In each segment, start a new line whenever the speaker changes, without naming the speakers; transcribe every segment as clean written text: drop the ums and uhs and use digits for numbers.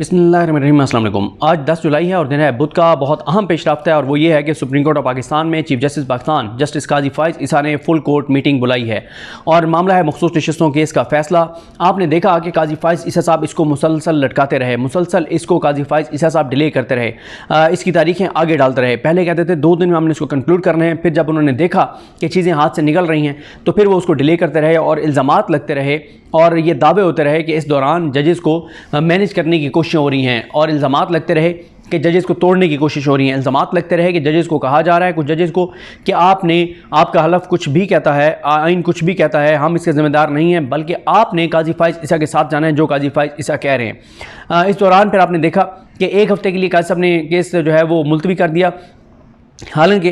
बिस्मिल्लाहिर्रहमानिर्रहीम। अस्सलाम वालेकुम। आज 10 जुलाई है और दिन है बुध का। बहुत अहम पेशरफ्त है और वो ये है कि सुप्रीम कोर्ट ऑफ पाकिस्तान में चीफ जस्टिस पाकिस्तान जस्टिस काजी फाइज ईसा ने फुल कोर्ट मीटिंग बुलाई है और मामला है मखसूस नशिस्तों केस का फैसला। आपने देखा कि काजी फाइज ईसा साहब इसको मुसलसल लटकाते रहे, मुसलसल इसको काजी फाइज ईसा साहब डिले करते रहे, इसकी तारीखें आगे डालते रहे। पहले कहते थे 2 दिन में हमने इसको कंक्लूड करना है, फिर जब उन्होंने देखा कि चीज़ें हाथ से निकल रही हैं तो फिर वो उसको डिले करते रहे और इल्ज़ामात लगते रहे और ये दावे होते रहे कि इस दौरान जजेस को मैनेज करने की कोशिशें हो रही हैं और इल्ज़ामात लगते रहे कि जजेस को तोड़ने की कोशिश हो रही है। इल्ज़ामात लगते रहे कि जजेस को कहा जा रहा है, कुछ जजेस को, कि आपका हलफ कुछ भी कहता है, आइन कुछ भी कहता है, हम इसके ज़िम्मेदार नहीं हैं, बल्कि आपने काजी फाइज ईसा के साथ जाना है जो काजी फाइज ईसा कह रहे हैं। इस दौरान फिर आपने देखा कि 1 हफ्ते के लिए काजी साहब ने केस जो है वो मुलतवी कर दिया। हालांकि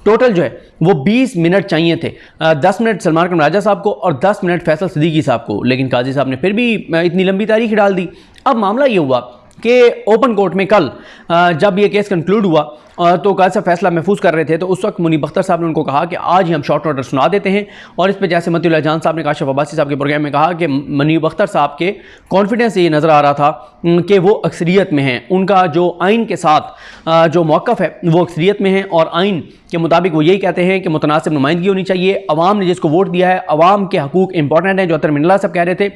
टोटल जो है वो 20 मिनट चाहिए थे, 10 मिनट सलमान अकरम राजा साहब को और 10 मिनट फैसल सिद्दीकी साहब को, लेकिन काजी साहब ने फिर भी इतनी लंबी तारीख डाल दी। अब मामला ये हुआ कि ओपन कोर्ट में कल जब ये केस कंक्लूड हुआ तो काजी साहब फैसला महफूज कर रहे थे, तो उस वक्त मुनीब अख्तर साहब ने उनको कहा कि आज ही हम शॉर्ट ऑर्डर सुना देते हैं। और इस पर जैसे मतीउल्लाह जान साहब ने काशिफ अब्बासी साहब के प्रोग्राम में कहा कि मुनीब अख्तर साहब के कॉन्फिडेंस से ये नज़र आ रहा था कि वो अक्सरियत में हैं, उनका जो आइन के साथ जो मौक़िफ़ है वो अक्सरियत में है और आइन के मुताबिक वो यही कहते हैं कि मुतनासिब नुमाइंदगी होनी चाहिए। अवाम ने जिसको वोट दिया है, अवाम के हकूक़ इंपॉर्टेंट हैं। जो अतर मिनल्ला साहब कह रहे थे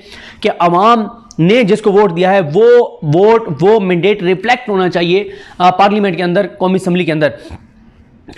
कि अवाम ने जिसको वोट दिया है वो मैंडेट रिफ्लेक्ट होना चाहिए पार्लियामेंट के अंदर, कौमी असम्बली के अंदर।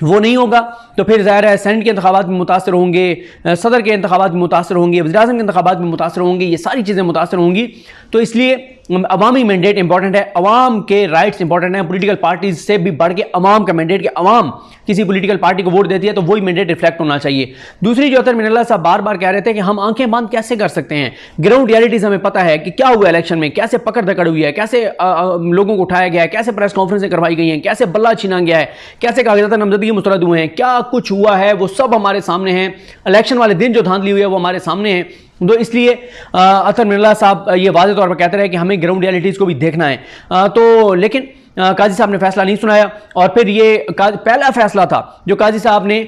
वो नहीं होगा तो फिर ज़ाहिर है सेनेट के इंतखाबात में मुतासर होंगे, सदर के इंतखाबात में मुतासर होंगे, वज़ीर-ए-आज़म के इंतखाबात में मुतासर होंगे, ये सारी चीज़ें मुतासर होंगी। तो इसलिए अवामी मैंडेट इंपॉर्टेंट है, अवाम के राइट्स इंपॉर्टेंट है, पॉलिटिकल पार्टीज से भी बढ़ के अवाम का मैंडेट, कि अवाम किसी पॉलिटिकल पार्टी को वोट देती है तो वही मैंडेट रिफ्लेक्ट होना चाहिए। दूसरी जो अतर मिनल्ला साहब बार बार कह रहे थे कि हम आंखें बंद कैसे कर सकते हैं, ग्राउंड रियलिटीज़ हमें पता है कि क्या हुआ इलेक्शन में, कैसे पकड़ दकड़ हुई है, कैसे लोगों को उठाया गया है, कैसे प्रेस कॉन्फ्रेंसें करवाई गई हैं, कैसे बल्ला छीना गया है, कैसे कागजात नामजदगी मुस्तरद हुए हैं, क्या कुछ हुआ है वो सब हमारे सामने है। इलेक्शन वाले दिन जो धांधली हुई है वो हमारे सामने है। तो इसलिए अतर मिनल्ला साहब ये वाज़ेह तौर पर कहते रहे कि हमें ग्राउंड रियलिटीज़ को भी देखना है। लेकिन काजी साहब ने फैसला नहीं सुनाया और फिर ये पहला फैसला था जो काजी साहब ने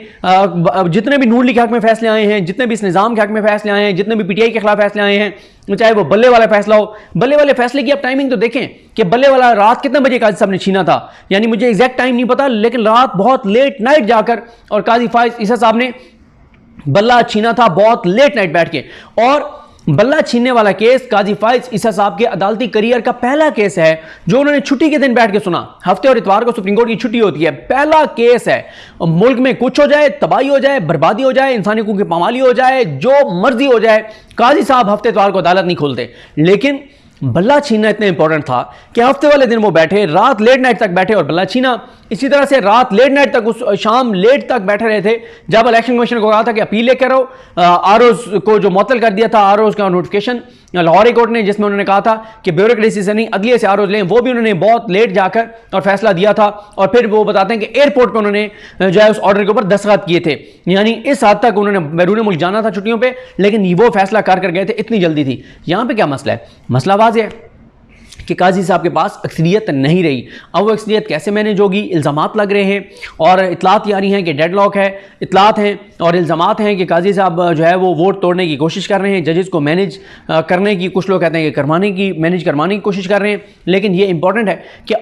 जितने भी नून लीग के हक में फैसले आए हैं, जितने भी इस निज़ाम के हक में फैसले आए हैं, जितने भी पीटीआई के खिलाफ फैसले आए हैं, चाहे वो बल्ले वाला फैसला हो, बल्ले वाले फैसले की आप टाइमिंग तो देखें कि बल्ले वाला रात कितने बजे काजी साहब ने छीना था, यानी मुझे एग्जैक्ट टाइम नहीं पता, लेकिन रात बहुत लेट नाइट जाकर और काजी फाइज ईसा साहब ने बल्ला छीना था बहुत लेट नाइट बैठ के। और बल्ला छीनने वाला केस काजी फाइज ईसा साहब के अदालती करियर का पहला केस है जो उन्होंने छुट्टी के दिन बैठ के सुना। हफ्ते और इतवार को सुप्रीम कोर्ट की छुट्टी होती है, पहला केस है। मुल्क में कुछ हो जाए, तबाही हो जाए, बर्बादी हो जाए, इंसानी हकूक़ की पामाली हो जाए, जो मर्जी हो जाए, काजी साहब हफ्ते इतवार को अदालत नहीं खोलते। लेकिन बल्ला छीनना इतना इंपॉर्टेंट था कि हफ्ते वाले दिन वो बैठे, रात लेट नाइट तक बैठे और बल्ला छीना। इसी तरह से रात लेट नाइट तक, उस शाम लेट तक बैठे रहे थे जब इलेक्शन कमीशन को कहा था कि अपील लेकर आओ। आरओज को जो मुअत्तल कर दिया था, आरओज का नोटिफिकेशन लाहौर कोर्ट ने, जिसमें उन्होंने कहा था कि ब्यूरोक्रेसी से नहीं अदलिये से आरओज लें, वो भी उन्होंने बहुत लेट जाकर और फैसला दिया था। और फिर वो बताते हैं कि एयरपोर्ट पर उन्होंने जो है उस ऑर्डर के ऊपर दस्तखत किए थे, यानी इस हद तक उन्होंने बैरून मुल्क जाना था छुट्टियों पर, लेकिन वो फैसला कर गए थे, इतनी जल्दी थी। यहाँ पर क्या मसला है? मसला वाज़ेह है कि काजी साहब के पास अक्सरियत नहीं रही। अब वो अक्सरियत कैसे मैनेज होगी? इल्ज़ामात लग रहे हैं और इतलात यारी हैं कि डेडलॉक है, इतलात हैं और इल्ज़ामात हैं कि काजी साहब जो है वो वोट तोड़ने की कोशिश कर रहे हैं, जजेस को मैनेज करने की, कुछ लोग कहते हैं कि मैनेज करवाने की कोशिश कर रहे हैं। लेकिन ये इंपॉर्टेंट है कि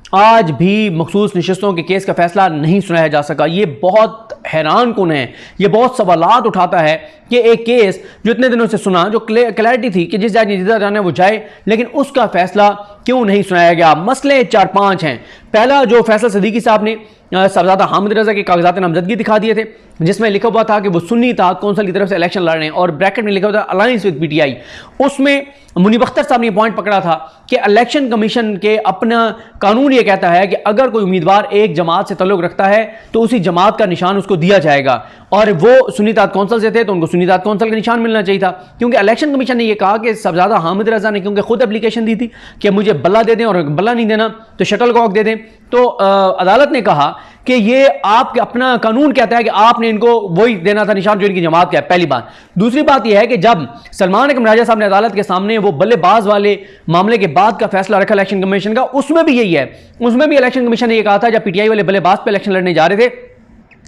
आज भी मखसूस नशिस्तों के केस का फैसला नहीं सुनाया जा सका। ये बहुत हैरान कुन है, ये बहुत सवालात उठाता है कि एक केस जो इतने दिनों से सुना, जो क्लैरिटी थी कि जिस जज ने जिधर जाना है वो जाए, लेकिन उसका फैसला क्यों नहीं सुनाया गया? मसले 4-5 हैं। पहला, जो फैसल सिद्दीकी साहब ने साहबजादा हामिद रजा के कागजात नामजदगी दिखा दिए थे, जिसमें लिखा हुआ था कि वो सुन्नी इत्तेहाद कौंसिल की तरफ से इलेक्शन लड़ रहे हैं और ब्रैकेट में लिखा हुआ था अलायंस विद पीटीआई। उसमें मुनीब अख्तर साहब ने पॉइंट पकड़ा था कि इलेक्शन कमीशन के अपना कानून ये कहता है कि अगर कोई उम्मीदवार एक जमात से तल्लुक रखता है तो उसी जमात का निशान उसको दिया जाएगा, और वो सुन्नी इत्तेहाद कौंसिल से थे तो उनको सुन्नी इत्तेहाद कौंसिल का निशान मिलना चाहिए था। क्योंकि इलेक्शन कमीशन ने यह कहा कि साहबजादा हामिद रजा ने क्योंकि खुद एप्लीकेशन दी थी कि मुझे बल्ला दे दें और बल्ला नहीं देना तो शटल कॉक दे दें, तो अदालत ने कहा कि ये आपके अपना कानून कहता है कि आपने इनको वही देना था निशान जो इनकी जमात का है। पहली बात। दूसरी बात यह है कि जब सलमान अकरम राजा साहब ने अदालत के सामने वो बल्लेबाज वाले मामले के बाद का फैसला रखा इलेक्शन कमीशन का, उसमें भी यही है। उसमें भी इलेक्शन कमीशन ने यह कहा था जब पीटीआई वाले बल्लेबाज पे इलेक्शन लड़ने जा रहे थे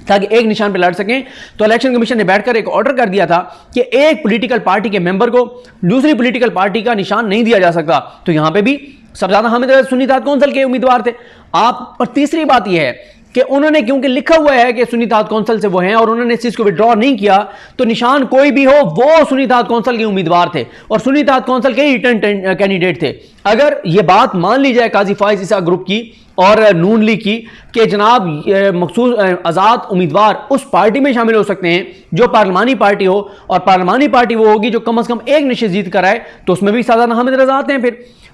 ताकि एक निशान पे लड़ सकें, तो इलेक्शन कमीशन ने बैठकर एक ऑर्डर कर दिया था कि एक पॉलिटिकल पार्टी के मेंबर को दूसरी पॉलिटिकल पार्टी का निशान नहीं दिया जा सकता। तो यहां पे भी सबसे ज्यादा हामिद रजा सुन्नी इत्तेहाद कौंसिल के उम्मीदवार थे आप। और तीसरी बात यह है कि उन्होंने, क्योंकि लिखा हुआ है कि सुन्नी इत्तेहाद कौंसिल से वो हैं और उन्होंने इस चीज को विड्रॉ नहीं किया, तो निशान कोई भी हो वो सुन्नी इत्तेहाद कौंसिल के उम्मीदवार थे और सुन्नी इत्तेहाद कौंसिल के रिटर्न कैंडिडेट थे। अगर ये बात मान ली जाए काजी फाइज ईसा ग्रुप की और नून लीग की कि जनाब मखसूस आज़ाद उम्मीदवार उस पार्टी में शामिल हो सकते हैं जो पार्लिमानी पार्टी हो, और पार्लिमानी पार्टी वो होगी जो कम से कम एक नशिस्त जीत कर आए, तो उसमें भी सादाना हामिद रजा आते हैं।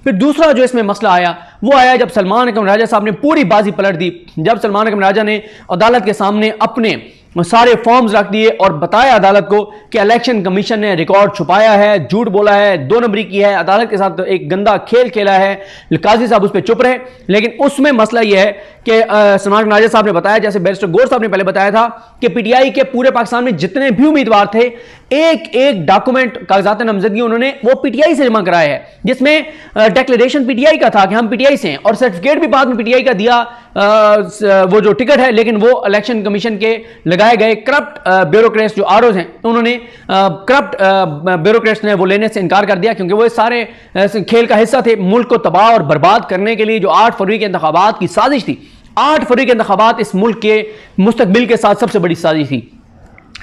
फिर दूसरा जो इसमें मसला आया वो आया जब सलमान अकरम राजा साहब ने पूरी बाजी पलट दी। जब सलमान अकरम राजा ने अदालत के सामने अपने सारे फॉर्म्स रख दिए और बताया अदालत को कि इलेक्शन कमीशन ने रिकॉर्ड छुपाया है, झूठ बोला है, 2 नंबरी की है, अदालत के साथ एक गंदा खेल खेला है, काजी साहब उस पर चुप रहे। लेकिन उसमें मसला यह है कि सलमान राजा साहब ने बताया, जैसे बैरिस्टर गौर साहब ने पहले बताया था, कि पीटीआई के पूरे पाकिस्तान में जितने भी उम्मीदवार थे एक एक डॉक्यूमेंट कागजात नामजदगी उन्होंने वो पीटीआई से जमा कराया है, जिसमें डिक्लेरेशन पीटीआई का था कि हम पीटीआई से हैं, और सर्टिफिकेट भी बाद में पीटीआई का दिया, वो जो टिकट है, लेकिन वो इलेक्शन कमीशन के लगाए गए करप्ट ब्यूरोक्रेट्स जो आरओज हैं, उन्होंने करप्ट ब्यूरोक्रेट्स ने वो लेने से इनकार कर दिया, क्योंकि वो इस सारे खेल का हिस्सा थे। मुल्क को तबाह और बर्बाद करने के लिए जो 8 फरवरी के इंतखाबात की साजिश थी, 8 फरवरी के इंतखाबात इस मुल्क के मुस्तकबिल के साथ सबसे बड़ी साजिश थी।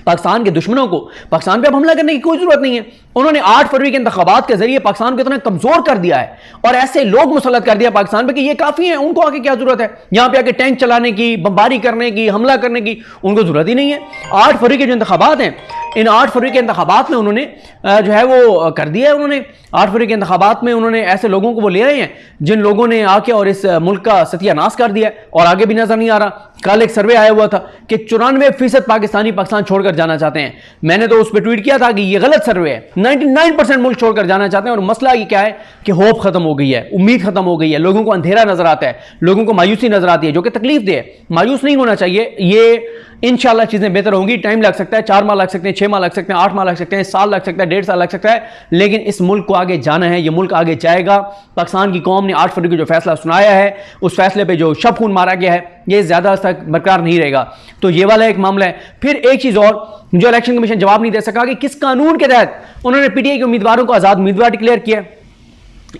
पाकिस्तान के दुश्मनों को पाकिस्तान पे अब हमला करने की कोई जरूरत नहीं है। उन्होंने 8 फरवरी के इंतखाबात के जरिए पाकिस्तान को इतना कमजोर कर दिया है और ऐसे लोग मुसल्लत कर दिया पाकिस्तान पे कि ये काफी है, उनको आगे क्या जरूरत है, यहां पे आके टैंक चलाने की, बमबारी करने की, हमला करने की उनको जरूरत ही नहीं है। 8 फरवरी के जो इंतखाबात हैं, इन 8 फरवरी के इंतखाबात में उन्होंने जो है वो कर दिया है। उन्होंने 8 फरवरी के इंतखाबात में उन्होंने ऐसे लोगों को वो ले रहे हैं जिन लोगों ने आके और इस मुल्क का सत्यानाश कर दिया है और आगे भी नजर नहीं आ रहा। कल एक सर्वे आया हुआ था कि 94% पाकिस्तानी पाकिस्तान छोड़कर जाना चाहते हैं। मैंने तो उस पर ट्वीट किया था कि ये गलत सर्वे है, 99% मुल्क छोड़कर जाना चाहते हैं। और मसला ये क्या है कि होप खत्म हो गई है, उम्मीद खत्म हो गई है, लोगों को अंधेरा नजर आता है, लोगों को मायूसी नजर आती है, जो कि तकलीफ दे। मायूस नहीं होना चाहिए, ये इंशाल्लाह चीजें बेहतर होंगी। टाइम लग सकता है, 4 माह लग सकते हैं, 6 माह लग सकते हैं, 8 माह लग सकते हैं, साल लग सकता है, 1.5 साल लग सकता है, लेकिन इस मुल्क को आगे जाना है, ये मुल्क आगे जाएगा। पाकिस्तान की कौम ने 8 फरवरी को जो फैसला सुनाया है, उस फैसले पे जो शब खून मारा गया है, ये ज्यादा तक बरकरार नहीं रहेगा। तो ये वाला एक मामला है। फिर एक चीज और जो इलेक्शन कमीशन जवाब नहीं दे सका कि किस कानून के तहत उन्होंने पीटीआई के उम्मीदवारों को आजाद उम्मीदवार डिक्लेयर किया,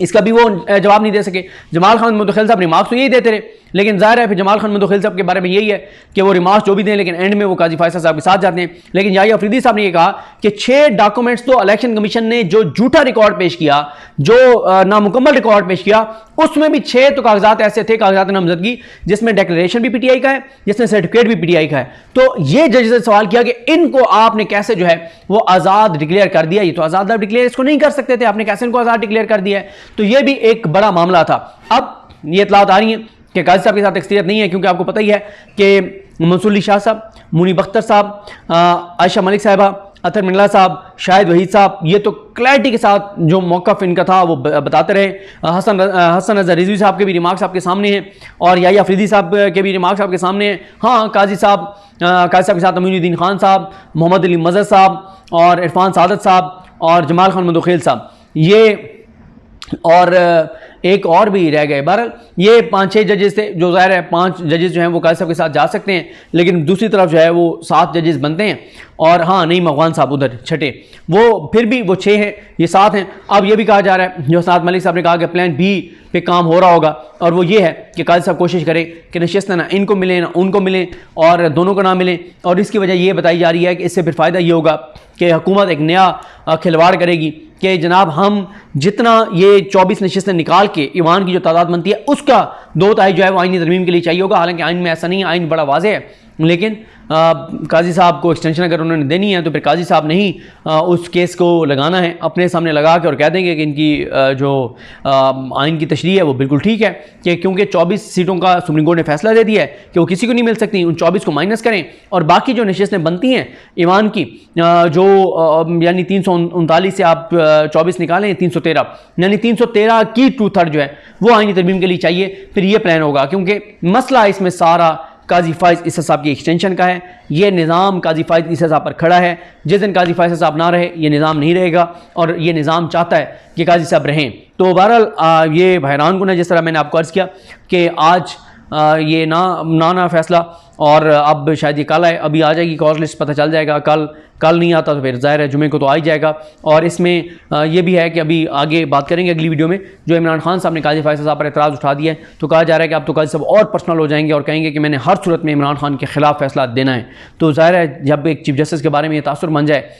इसका भी वो जवाब नहीं दे सके। जमाल खान मुदखिल साहब रिमार्क्स तो यही देते रहे, लेकिन जाहिर है फिर जमाल खान मुदखिल साहब के बारे में यही है कि वो रिमार्क्स जो भी दें, लेकिन एंड में वो काजी फैसल साहब के साथ जाते हैं। लेकिन याहिया अफरीदी साहब ने ये कहा कि 6 डॉक्यूमेंट्स तो इलेक्शन कमीशन ने जो झूठा रिकॉर्ड पेश किया, जो नामुकम्मल रिकॉर्ड पेश किया, उसमें भी 6 तो कागजात ऐसे थे, कागजात नामजदगी, जिसमें डिक्लेरेशन भी पीटीआई का है, जिसमें सर्टिफिकेट भी पीटीआई का है। तो ये जज से सवाल किया कि इनको आपने कैसे जो है वो आजाद डिक्लेयर कर दिया, ये तो आजाद डिक्लेयर इसको नहीं कर सकते थे, आपने कैसे इनको आजाद डिक्लेयर कर दिया है। तो ये भी एक बड़ा मामला था। अब ये इतलात आ रही है कि काजी साहब के साथ अक्सरियत नहीं है, क्योंकि आपको पता ही है कि मंसूर अली शाह साहब, मुनीब अख्तर साहब, आयशा मलिक साहिबा, अतर मिल्ला साहब, शाहिद वहीद साहब, ये तो क्लैरिटी के साथ जो मौक़िफ़ इनका था वो बताते रहे। हसन अज़हर रिजवी साहब के भी रिमार्क्स आपके सामने हैं और याहिया अफरीदी साहब के भी रिमार्क्स आपके सामने हैं। हाँ, काजी साहब के साथ अमीनुद्दीन खान साहब, मोहम्मद अली मज़हर साहब और इरफान सादत साहब और जमाल खान मुदखिल साहब, ये और एक और भी रह गए। बहरहाल ये 5-6 जजेस थे, जो ज़ाहिर है 5 जजेस जो हैं वो काजी साहब के साथ जा सकते हैं, लेकिन दूसरी तरफ जो है वो 7 जजेस बनते हैं। और हाँ, नईम अफ़गान साहब उधर छठे, वो फिर भी वो 6 हैं, ये 7 हैं। अब ये भी कहा जा रहा है, जो साद मलिक साहब ने कहा कि प्लान बी पे काम हो रहा होगा, और वो ये है कि काजी साहब कोशिश करें कि नशिस्तें ना इनको मिलें ना उनको मिलें और दोनों को ना मिलें। और इसकी वजह ये बताई जा रही है कि इससे फिर फ़ायदा ये होगा कि हुकूमत एक नया खिलवाड़ करेगी कि जनाब हम जितना ये 24 नशिस्तें निकाल के ईवान की जो तादाद बनती है उसका 2/3 जो है वो आईनी तरमीम के लिए चाहिए होगा। हालांकि आइन में ऐसा नहीं है, आइन बड़ा वाज़ेह है, लेकिन काजी साहब को एक्सटेंशन अगर उन्होंने देनी है तो फिर काजी साहब ने ही उस केस को लगाना है, अपने सामने लगा के और कह देंगे कि इनकी जो आइन की तशरीह है वो बिल्कुल ठीक है, कि क्योंकि 24 सीटों का सुप्रीम कोर्ट ने फैसला दे दिया है कि वो किसी को नहीं मिल सकती, उन 24 को माइनस करें और बाकी जो नशिस्तें बनती हैं ईवान की, जो यानी 339 से आप 24 निकालें 313, यानी 313 की 2/3 जो है वो आइनी तरमीम के लिए चाहिए। फिर ये प्लान होगा, क्योंकि मसला इसमें सारा काजी फाइज ईसा साहब की एक्सटेंशन का है। ये निज़ाम काजी फाइज ईसा साहब पर खड़ा है। जिस दिन काजी फाइज साहब ना रहे ये निज़ाम नहीं रहेगा, और ये निज़ाम चाहता है कि काजी साहब रहें। तो बहरहाल ये हैरान कुन है, जिस तरह मैंने आपको अर्ज़ किया कि आज ये ना फैसला, और अब शायद ये कल आए, अभी आ जाएगी कॉज लिस्ट, पता चल जाएगा। कल नहीं आता तो फिर ज़ाहिर है जुमे को तो आ ही जाएगा। और इसमें ये भी है कि अभी आगे बात करेंगे अगली वीडियो में, जो इमरान खान साहब ने काजी फैसल साहब पर एतराज़ उठा दिया है, तो कहा जा रहा है कि अब तो काजी साहब और पर्सनल हो जाएंगे और कहेंगे कि मैंने हर सूरत में इमरान खान के खिलाफ फैसला देना है। तो ज़ाहिर है जब एक चीफ जस्टिस के बारे में ये तासुर बन जाए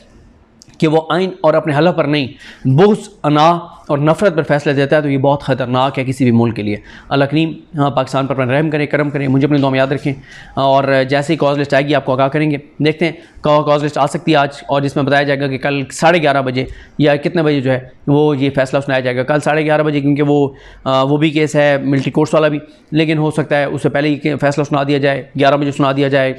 कि वो आइन और अपने हलफ पर नहीं, बुग़्ज़, अना और नफ़रत पर फैसले देता है, तो ये बहुत ख़तरनाक है किसी भी मुल्क के लिए। अल्लाह करीम पाकिस्तान पर रहम करें, करम करें। मुझे अपनी दुआ में याद रखें, और जैसे ही कॉज लिस्ट आएगी आपको आगाह करेंगे। देखते हैं कॉज लिस्ट आ सकती है आज, और जिसमें बताया जाएगा कि कल 11:30 बजे या कितने बजे जो है वो ये फैसला सुनाया जाएगा। कल 11:30 बजे, क्योंकि वो भी केस है मिलिट्री कोर्ट्स वाला भी, लेकिन हो सकता है उससे पहले ही फैसला सुना दिया जाए, 11 बजे सुना दिया जाए,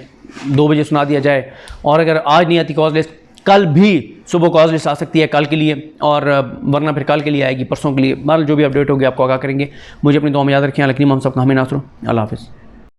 2 बजे सुना दिया जाए। और अगर आज नहीं आती कॉज लिस्ट, कल भी सुबह कॉज लिस्ट आ सकती है कल के लिए, और वरना फिर कल के लिए आएगी, परसों के लिए। बहरहाल जो भी अपडेट होगी आपको आगाह करेंगे। मुझे अपनी दुआ में याद रखें। अल्लाह करीम हम सबका हमें नासर हो। अल्लाह हाफ़िज़।